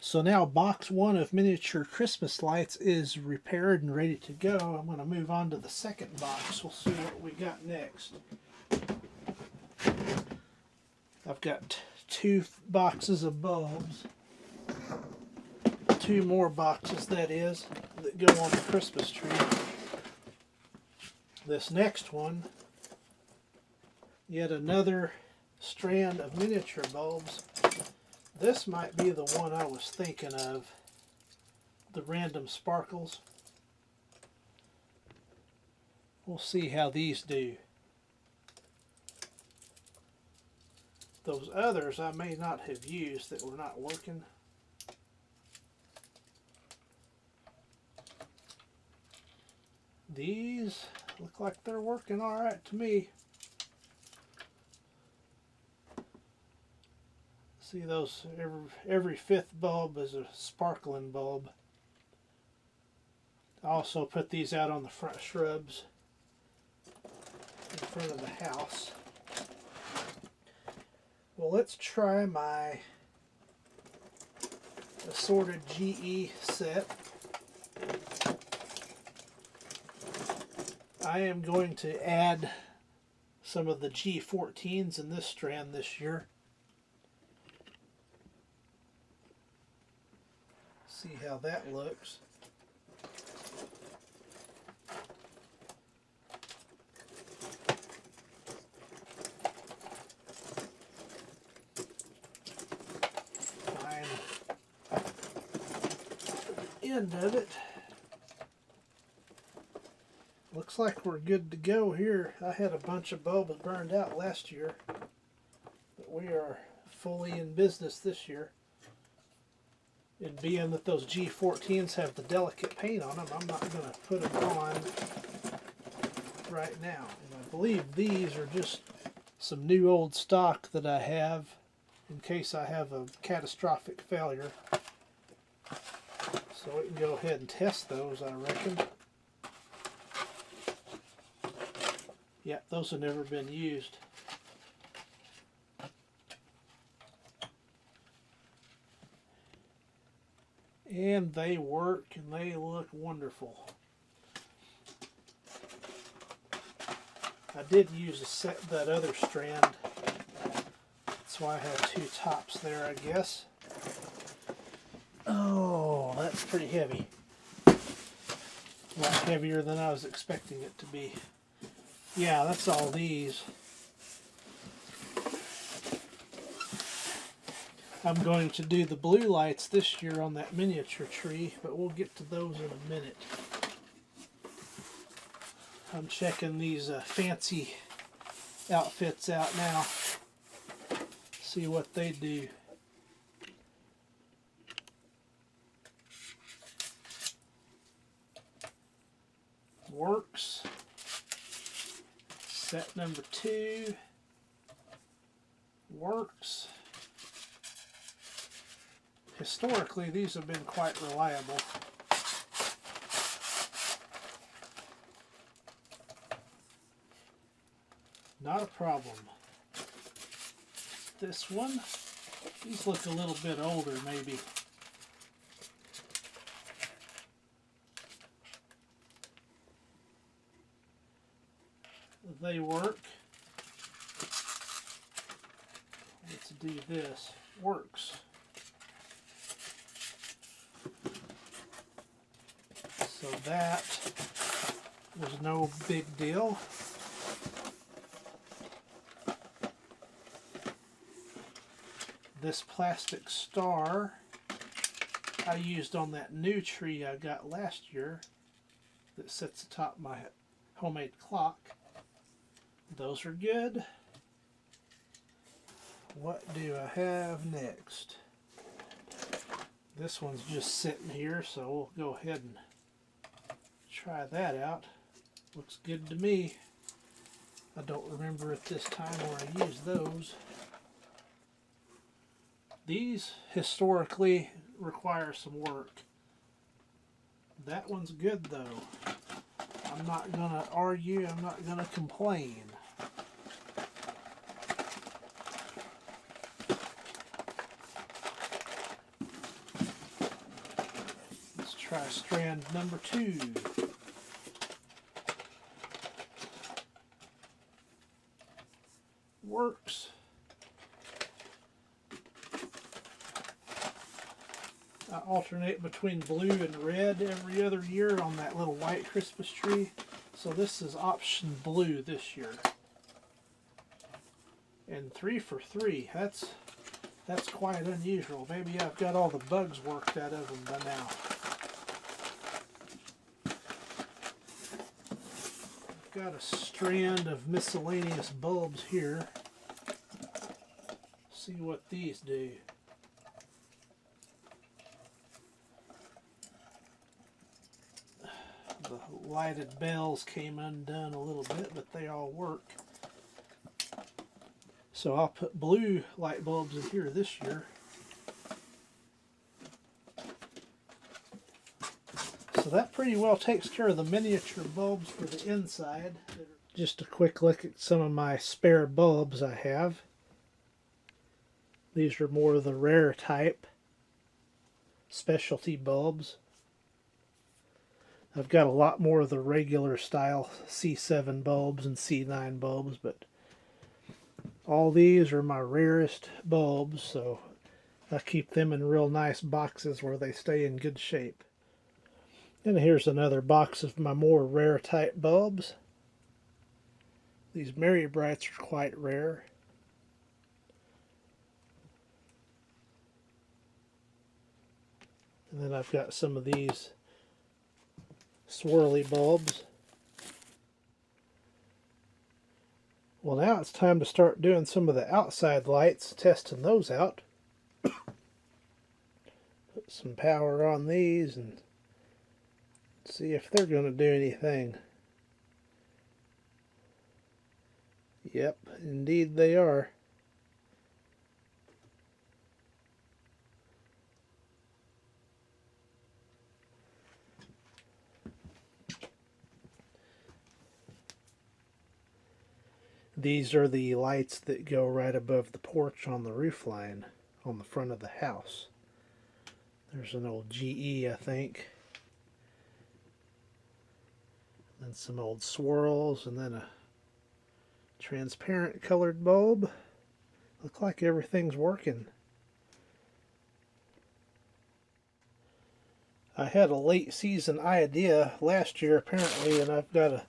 So now box one of miniature Christmas lights is repaired and ready to go. I'm going to move on to the second box. We'll see what we got next. I've got 2 boxes of bulbs. 2 more boxes, that is, that go on the Christmas tree. This next one, yet another strand of miniature bulbs. This might be the one I was thinking of, the random sparkles. We'll see how these do. Those others I may not have used that were not working. These look like they're working all right to me. See those, every 5th bulb is a sparkling bulb. I also put these out on the front shrubs in front of the house. Well, let's try my assorted GE set. I am going to add some of the G14s in this strand this year. See how that looks. Fine. End of it. Looks like we're good to go here. I had a bunch of bulbs burned out last year, but we are fully in business this year. And being that those G14s have the delicate paint on them, I'm not going to put them on right now. And I believe these are just some new old stock that I have in case I have a catastrophic failure. So we can go ahead and test those, I reckon. Yeah, those have never been used. And they work and they look wonderful. I did use that other strand. That's why I have 2 tops there, I guess. Oh, that's pretty heavy. A lot heavier than I was expecting it to be. Yeah, that's all these. I'm going to do the blue lights this year on that miniature tree, but we'll get to those in a minute. I'm checking these fancy outfits out now. See what they do. Works. Set number 2. Works. Historically, these have been quite reliable. Not a problem. This one, these look a little bit older maybe. They work. Let's do this. Works. So that was no big deal. This plastic star I used on that new tree I got last year that sits atop my homemade clock. Those are good. What do I have next? This one's just sitting here, so we'll go ahead and try that out. Looks good to me. I don't remember at this time where I used those. These historically require some work. That one's good though. I'm not gonna argue, I'm not gonna complain. try strand number 2. Works. I alternate between blue and red every other year on that little white Christmas tree. So this is option blue this year. And 3 for 3. That's quite unusual. Maybe I've got all the bugs worked out of them by now. I've got a strand of miscellaneous bulbs here. See what these do. The lighted bells came undone a little bit, but they all work. So I'll put blue light bulbs in here this year. So that pretty well takes care of the miniature bulbs for the inside. Just a quick look at some of my spare bulbs I have. These are more of the rare type specialty bulbs. I've got a lot more of the regular style C7 bulbs and C9 bulbs, but all these are my rarest bulbs, so I keep them in real nice boxes where they stay in good shape. And here's another box of my more rare type bulbs. These Merry Brights are quite rare. And then I've got some of these swirly bulbs. Well, now it's time to start doing some of the outside lights, testing those out. Put some power on these and see if they're going to do anything. Yep, indeed they are. These are the lights that go right above the porch on the roof line on the front of the house. There's an old GE, I think. Then some old swirls, and then a transparent colored bulb. Look like everything's working. I had a late season idea last year apparently, and I've got to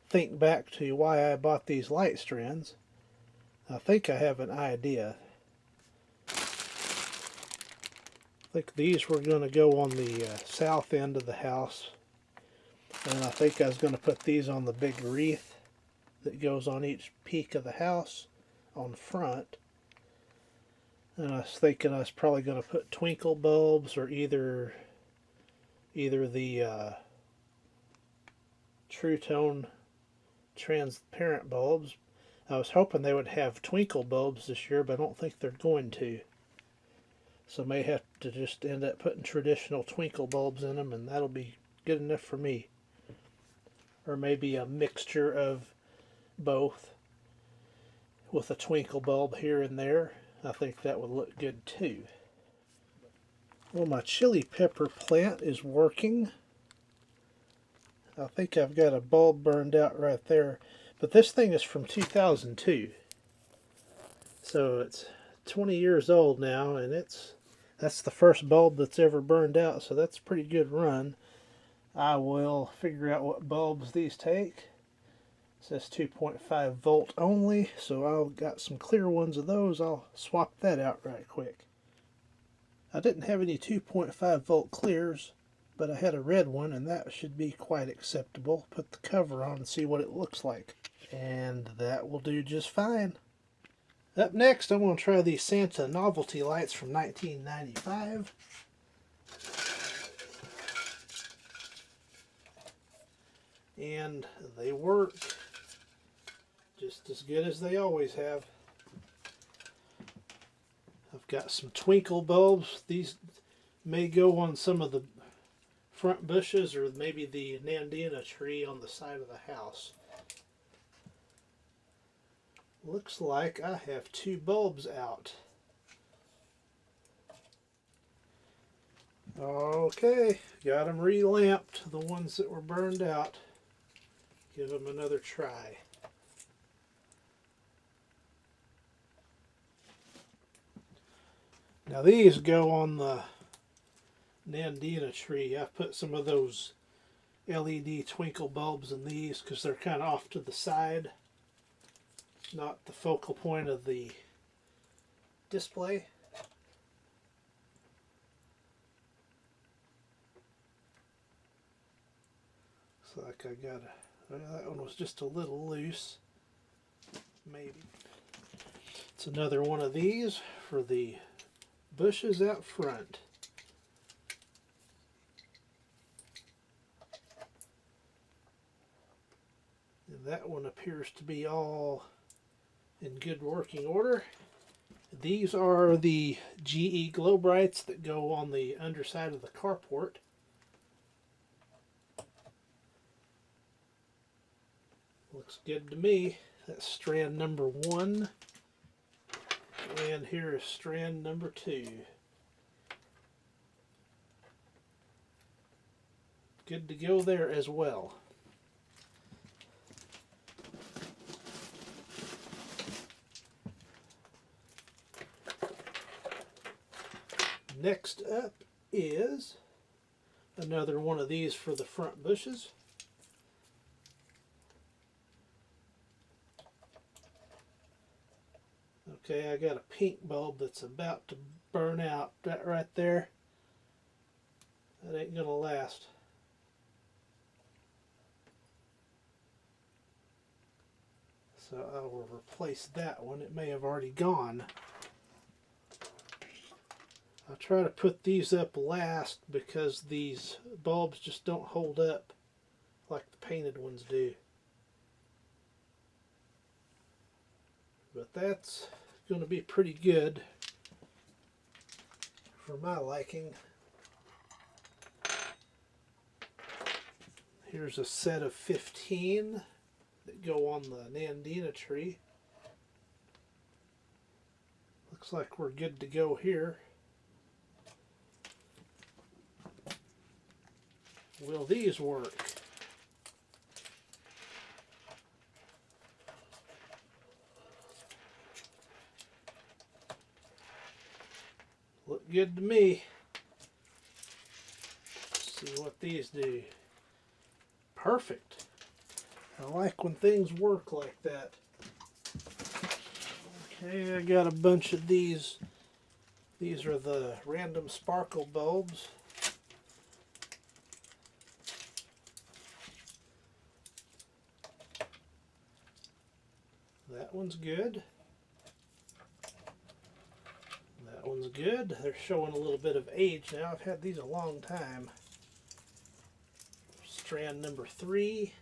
think back to why I bought these light strands. I think I have an idea. I think these were going to go on the south end of the house, and I think I was going to put these on the big wreath that goes on each peak of the house on the front. And I was thinking I was probably going to put twinkle bulbs, or either the True Tone transparent bulbs. I was hoping they would have twinkle bulbs this year, but I don't think they're going to. So I may have to just end up putting traditional twinkle bulbs in them, and that'll be good enough for me. Or maybe a mixture of both with a twinkle bulb here and there. I think that would look good too. Well, my chili pepper plant is working. I think I've got a bulb burned out right there, but this thing is from 2002, so it's 20 years old now, and that's the first bulb that's ever burned out, so that's a pretty good run. I will figure out what bulbs these take. It says 2.5 volt only, so I've got some clear ones of those. I'll swap that out right quick. I didn't have any 2.5 volt clears, but I had a red one, and that should be quite acceptable. Put the cover on and see what it looks like. And that will do just fine. Up next, I'm going to try these Santa novelty lights from 1995. And they work just as good as they always have. I've got some twinkle bulbs. These may go on some of the front bushes, or maybe the Nandina tree on the side of the house. Looks like I have 2 bulbs out. Okay, got them relamped, the ones that were burned out. Give them another try. Now these go on the Nandina tree. I put some of those LED twinkle bulbs in these because they're kind of off to the side, not the focal point of the display. Looks like I got that one was just a little loose, maybe. It's another one of these for the bushes out front. And that one appears to be all in good working order. These are the GE glow brights that go on the underside of the carport. Looks good to me. That's strand number 1. And here is strand number 2. Good to go there as well. Next up is another one of these for the front bushes. Okay, I got a pink bulb that's about to burn out. That right there, that ain't gonna last. So I will replace that one. It may have already gone. I'll try to put these up last because these bulbs just don't hold up like the painted ones do. But that's going to be pretty good for my liking. Here's a set of 15 that go on the Nandina tree. Looks like we're good to go here. Will these work? Look good to me. Let's see what these do. Perfect. I like when things work like that. Okay, I got a bunch of these. These are the random sparkle bulbs. That one's good. That one's good. They're showing a little bit of age now. I've had these a long time. Strand number 3.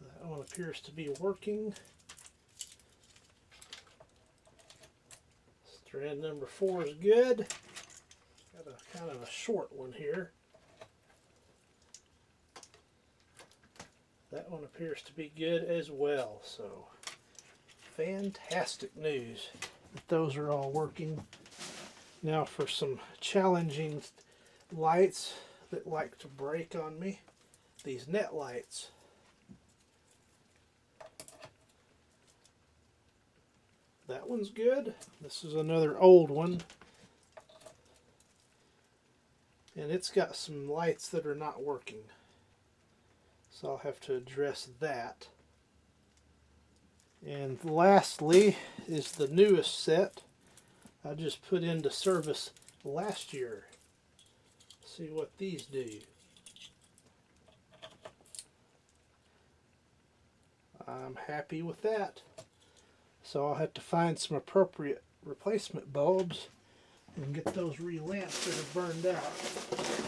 That one appears to be working. Strand number 4 is good. Got a kind of a short one here. That one appears to be good as well. So, fantastic news that those are all working. Now for some challenging lights that like to break on me. These net lights. That one's good. This is another old one. And it's got some lights that are not working. So I'll have to address that. And lastly is the newest set. I just put into service last year. See what these do. I'm happy with that. So I'll have to find some appropriate replacement bulbs and get those relamped that are burned out.